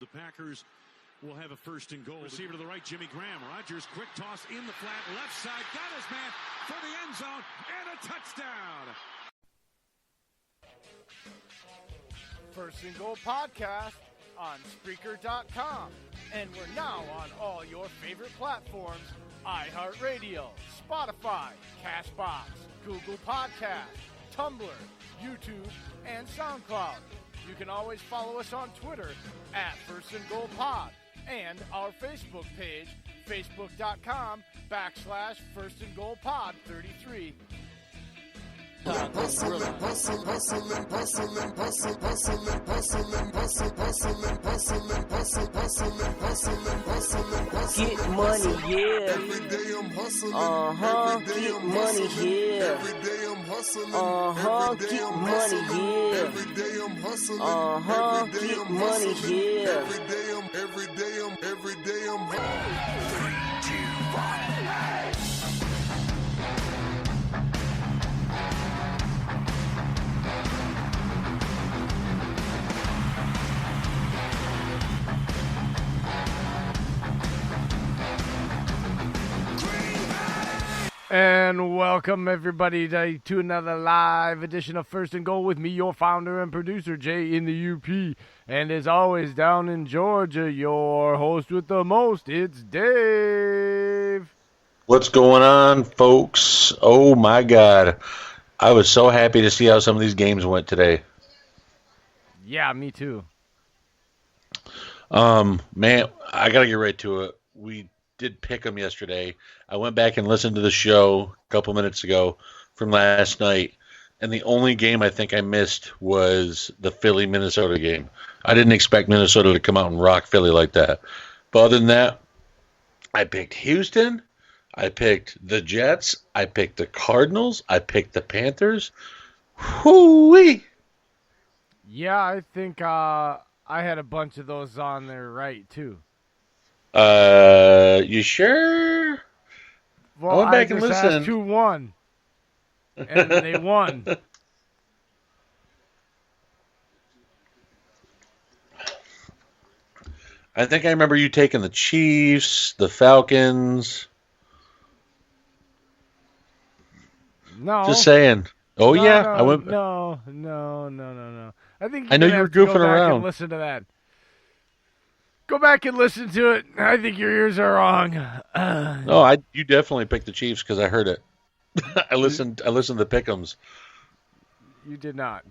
The Packers will have a first and goal. Receiver to the right, Jimmy Graham. Rodgers, quick toss in the flat, left side. Got his man for the end zone and a touchdown. First and Goal podcast on Spreaker.com. And we're now on all your favorite platforms: iHeartRadio, Spotify, CastBox, Google Podcasts, Tumblr, YouTube, and SoundCloud. You can always follow us on Twitter at First and Goal Pod and our Facebook page, facebook.com/First and Goal Pod 33. Get money, yeah. Get money, yeah. Get money, yeah. Get money, yeah. Every day I'm 3, 2, 1. And welcome everybody to another live edition of First and Goal with me, your founder and producer, Jay in the UP. And as always, down in Georgia, your host with the most, it's Dave. What's going on, folks? Oh my God. I was so happy to see how some of these games went today. Yeah, me too. Man, I got to get right to it. We did pick them yesterday. I went back and listened to the show a couple minutes ago from last night, and the only game I think I missed was the Philly-Minnesota game. I didn't expect Minnesota to come out and rock Philly like that. But other than that, I picked Houston, I picked the Jets, I picked the Cardinals, I picked the Panthers. Whoo-wee! Yeah, I think I had a bunch of those on there right, too. You sure? Well, I went back and just listened. asked who won, and they won. I think I remember you taking the Chiefs, the Falcons. No. Just saying. Oh, no, yeah. No, I went. No. I think I know you were goofing go back around. And listen to that. Go back and listen to it. I think your ears are wrong. No, you definitely picked the Chiefs because I heard it. I listened to the pick'ems. You did not.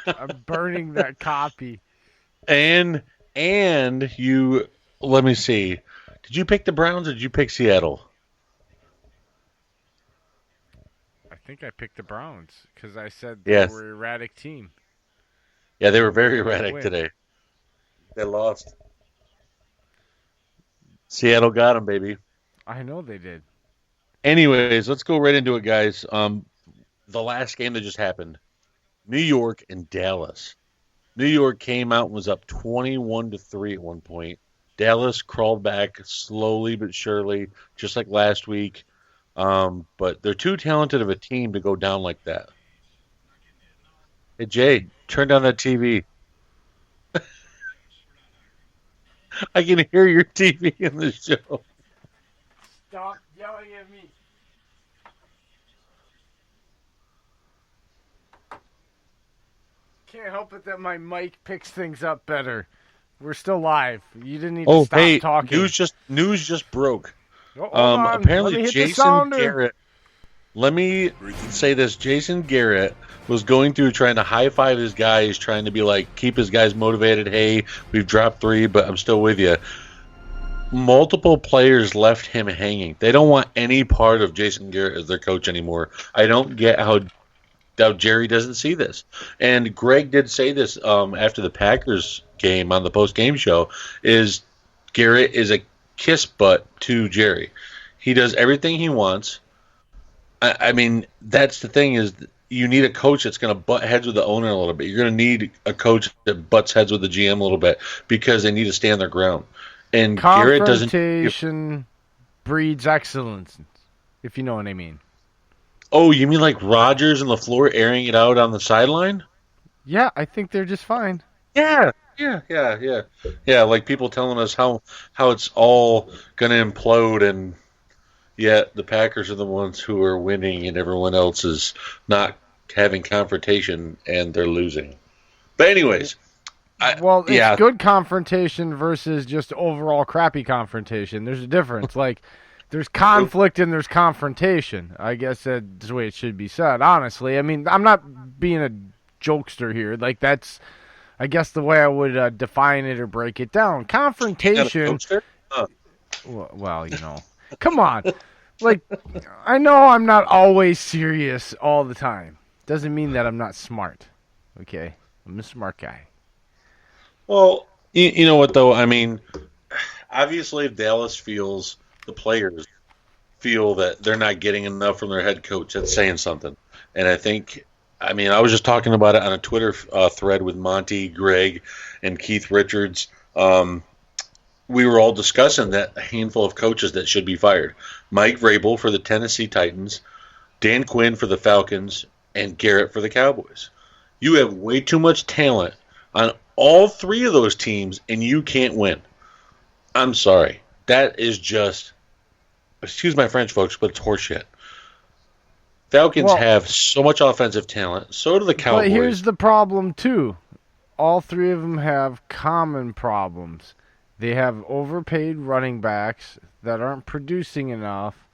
I'm burning that copy. And you, let me see. Did you pick the Browns or did you pick Seattle? I think I picked the Browns because I said Yes. they were an erratic team. Yeah, they were very erratic today. They lost. Seattle got them, baby. I know they did. Anyways, let's go right into it, guys. The last game that just happened, New York and Dallas. New York came out and was up 21-3 at one point. Dallas crawled back slowly but surely, just like last week. But they're too talented of a team to go down like that. Hey, Jay, turn down that TV. I can hear your TV in the show. Stop yelling at me. Can't help it that my mic picks things up better. We're still live. You didn't need to stop talking. News just broke. Hold on. Apparently Jason Garrett. Let me say this. Jason Garrett was going through trying to high-five his guys, trying to be like, keep his guys motivated. Hey, we've dropped 3, but I'm still with you. Multiple players left him hanging. They don't want any part of Jason Garrett as their coach anymore. I don't get how Jerry doesn't see this. And Greg did say this after the Packers game on the post-game show, is Garrett is a kiss butt to Jerry. He does everything he wants. I mean, that's the thing is you need a coach that's going to butt heads with the owner a little bit. You're going to need a coach that butts heads with the GM a little bit because they need to stand their ground. And Garrett doesn't. Confrontation breeds excellence, if you know what I mean. Oh, you mean like Rodgers and LaFleur airing it out on the sideline? Yeah, I think they're just fine. Yeah, Yeah. Like people telling us how it's all going to implode, and yet the Packers are the ones who are winning, and everyone else is not having confrontation, and they're losing. But anyways, it's good confrontation versus just overall crappy confrontation. There's a difference. Like, there's conflict and there's confrontation. I guess that's the way it should be said, honestly. I mean, I'm not being a jokester here. Like, that's, I guess, the way I would define it or break it down. Confrontation. Well, come on. Like, I know I'm not always serious all the time. Doesn't mean that I'm not smart. Okay? I'm a smart guy. Well, you know what, though? I mean, obviously the players feel that they're not getting enough from their head coach. That's saying something. And I was just talking about it on a Twitter thread with Monty, Greg, and Keith Richards. We were all discussing that a handful of coaches that should be fired. Mike Vrabel for the Tennessee Titans, Dan Quinn for the Falcons, and Garrett for the Cowboys. You have way too much talent on all three of those teams, and you can't win. I'm sorry. That is just, excuse my French, folks, but it's horseshit. Falcons have so much offensive talent. So do the Cowboys. But here's the problem, too. All three of them have common problems. They have overpaid running backs that aren't producing enough,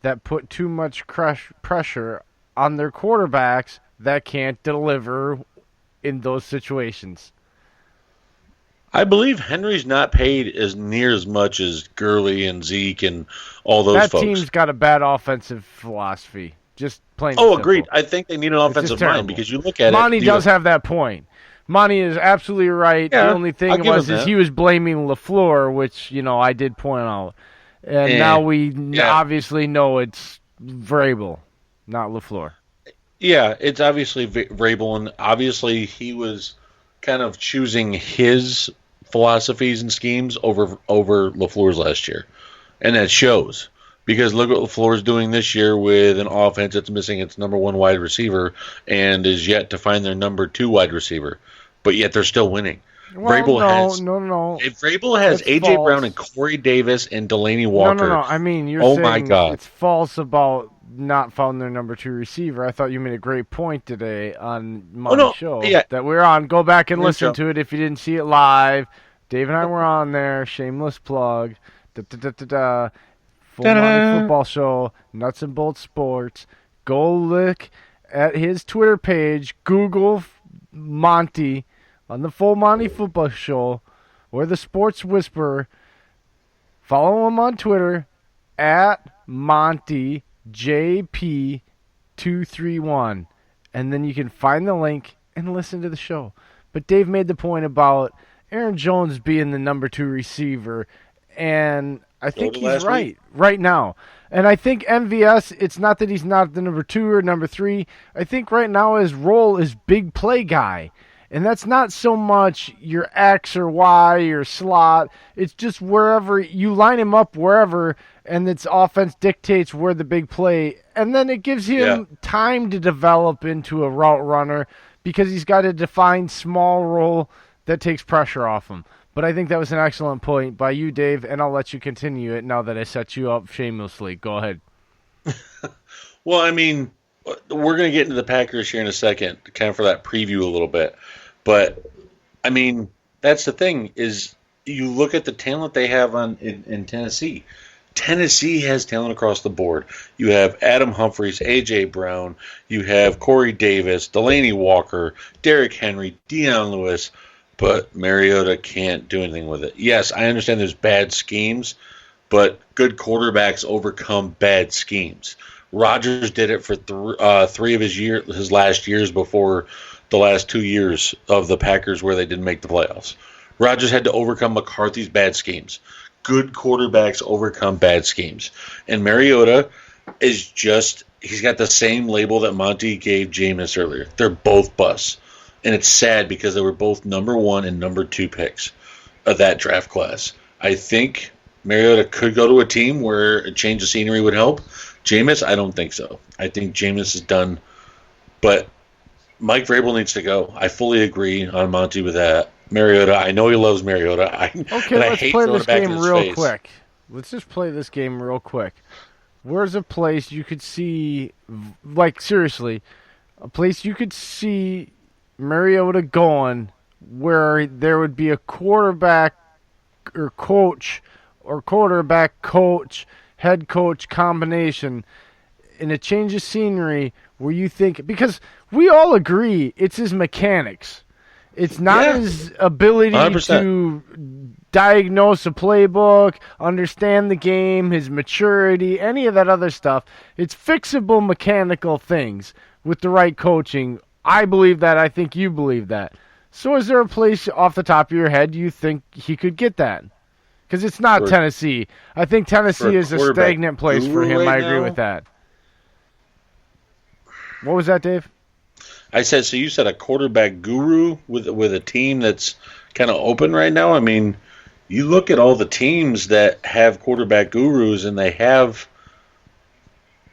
that put too much pressure on their quarterbacks that can't deliver in those situations. I believe Henry's not paid as near as much as Gurley and Zeke and all those folks. That team's got a bad offensive philosophy. Just plain and simple. Agreed. I think they need an offensive mind because you look at Monty does have that point. Monty is absolutely right. Yeah, the only thing is he was blaming LaFleur, which, I did point out. And now we obviously know it's Vrabel, not LaFleur. Yeah, it's obviously Vrabel, and obviously he was kind of choosing his philosophies and schemes over LaFleur's last year. And that shows. Because look what LaFleur's doing this year with an offense that's missing its number one wide receiver and is yet to find their number two wide receiver. But yet they're still winning. Well, no. If Vrabel has A.J. Brown and Corey Davis and Delaney Walker. No. I mean, you're saying my God. It's false about not finding their number two receiver. I thought you made a great point today on my show that we're on. Go back and listen to it if you didn't see it live. Dave and I were on there. Shameless plug. Full Monty Football Show. Nuts and Bolts Sports. Go look at his Twitter page. Google Monty on the Full Monty Football Show or the Sports Whisperer. Follow him on Twitter at MontyJP231, and then you can find the link and listen to the show. But Dave made the point about Aaron Jones being the number two receiver, and I think he's right now. And I think MVS, it's not that he's not the number two or number three. I think right now his role is big play guy. And that's not so much your X or Y or slot. It's just wherever you line him up wherever, and its offense dictates where the big play. And then it gives him time to develop into a route runner because he's got a defined small role that takes pressure off him. But I think that was an excellent point by you, Dave, and I'll let you continue it now that I set you up shamelessly. Go ahead. Well, I mean, we're going to get into the Packers here in a second, kind of for that preview a little bit. But, I mean, that's the thing, is you look at the talent they have in Tennessee. Tennessee has talent across the board. You have Adam Humphries, A.J. Brown. You have Corey Davis, Delaney Walker, Derrick Henry, Deion Lewis. But Mariota can't do anything with it. Yes, I understand there's bad schemes, but good quarterbacks overcome bad schemes. Rodgers did it for three of his last years before the last 2 years of the Packers where they didn't make the playoffs. Rodgers had to overcome McCarthy's bad schemes. Good quarterbacks overcome bad schemes. And Mariota is he's got the same label that Monty gave Jameis earlier. They're both busts. And it's sad because they were both number one and number two picks of that draft class. I think Mariota could go to a team where a change of scenery would help. Jameis, I don't think so. I think Jameis is done. But Mike Vrabel needs to go. I fully agree on Monty with that. Mariota. I know he loves Mariota. Okay, let's play this game real quick. Let's just play this game real quick. Where's a place you could see, like, seriously, a place you could see Mariota going where there would be a quarterback or coach or quarterback coach, head coach combination in a change of scenery where you think, because we all agree it's his mechanics. It's not his ability 100%. to diagnose a playbook, understand the game, his maturity, any of that other stuff. It's fixable mechanical things with the right coaching. I believe that. I think you believe that. So is there a place off the top of your head you think he could get that? Because it's not Tennessee. I think Tennessee is a stagnant place for him. I agree with that. What was that, Dave? I said, so you said a quarterback guru with a team that's kind of open right now? I mean, you look at all the teams that have quarterback gurus, and they have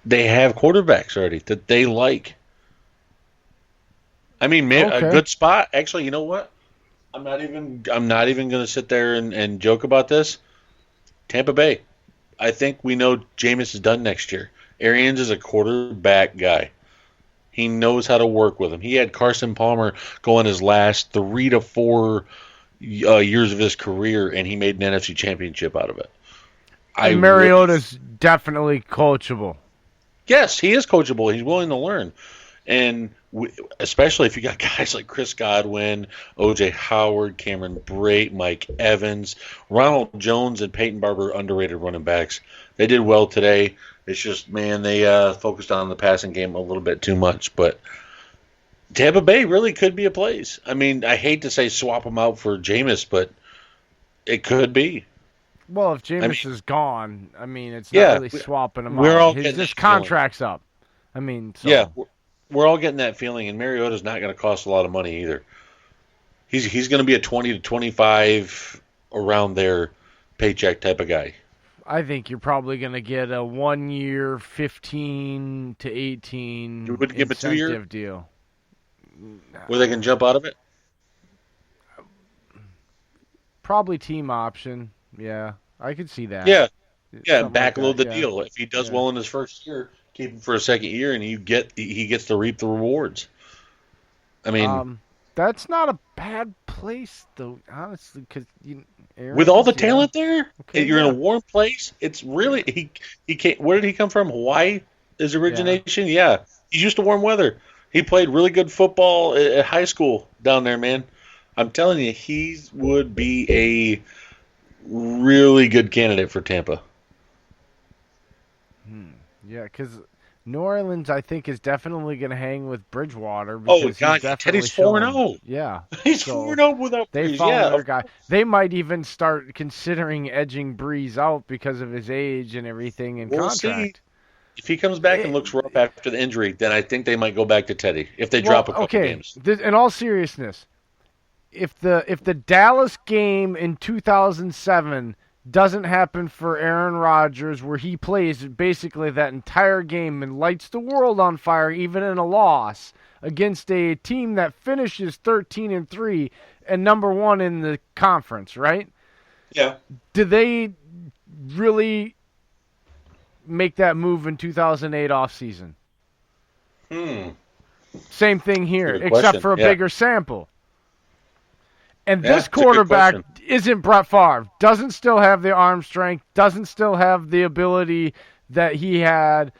quarterbacks already that they like. I mean, a good spot. Actually, you know what? I'm not even going to sit there and joke about this. Tampa Bay. I think we know Jameis is done next year. Arians is a quarterback guy. He knows how to work with him. He had Carson Palmer go on his last 3 to 4 years of his career, and he made an NFC championship out of it. And Mariota's definitely coachable. Yes, he is coachable. He's willing to learn. And especially if you got guys like Chris Godwin, O.J. Howard, Cameron Brate, Mike Evans, Ronald Jones, and Peyton Barber, underrated running backs. They did well today. It's just, man, they focused on the passing game a little bit too much. But Tampa Bay really could be a place. I mean, I hate to say swap them out for Jameis, but it could be. Well, if Jameis is gone, I mean, it's not really swapping him out. His contract's up. I mean, so. Yeah, we're all getting that feeling, and Mariota's not going to cost a lot of money either. He's going to be a 20 to 25 around there paycheck type of guy. I think you're probably going to get a 1 year, 15 to 18 you wouldn't give a 2 year deal. Where they can jump out of it? Probably team option. Yeah, I could see that. Yeah, backload the deal. If he does well in his first year, keep him for a second year, and he gets to reap the rewards. I mean, that's not a bad place, though, honestly, because with all the talent there, you're in a warm place. It's really he can't. Where did he come from? Hawaii, his origination. Yeah, he's used to warm weather. He played really good football at high school down there, man. I'm telling you, he would be a really good candidate for Tampa. Yeah, because New Orleans, I think, is definitely going to hang with Bridgewater. Oh, God, Teddy's 4-0. Yeah. He's 4-0 without Breeze. They found their guy. They might even start considering edging Breeze out because of his age and everything and contract. See. If he comes back and looks rough after the injury, then I think they might go back to Teddy if they drop a couple games. In all seriousness, if the Dallas game in 2007 doesn't happen for Aaron Rodgers, where he plays basically that entire game and lights the world on fire, even in a loss, against a team that finishes 13-3 and number 1 in the conference, right? Yeah. Did they really make that move in 2008 offseason? Same thing here, except for a bigger sample. And this quarterback isn't Brett Favre. Doesn't still have the arm strength. Doesn't still have the ability that he had.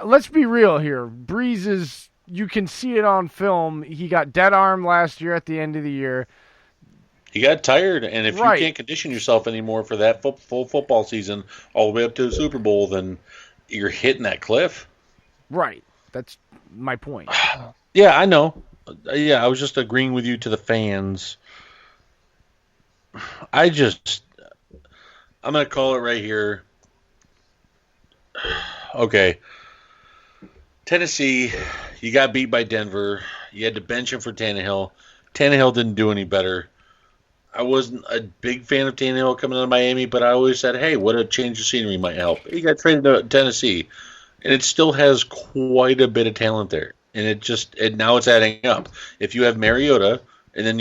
Let's be real here. Breeze is, you can see it on film. He got dead arm last year at the end of the year. He got tired, and if you can't condition yourself anymore for that full football season all the way up to the Super Bowl, then you're hitting that cliff. Right. That's my point. Yeah, I know. Yeah, I was just agreeing with you to the fans. I'm going to call it right here. Okay. Tennessee, you got beat by Denver. You had to bench him for Tannehill. Tannehill didn't do any better. I wasn't a big fan of Tannehill coming out of Miami, but I always said, hey, what a change of scenery might help. He got traded to Tennessee, and it still has quite a bit of talent there. And now it's adding up. If you have Mariota, and then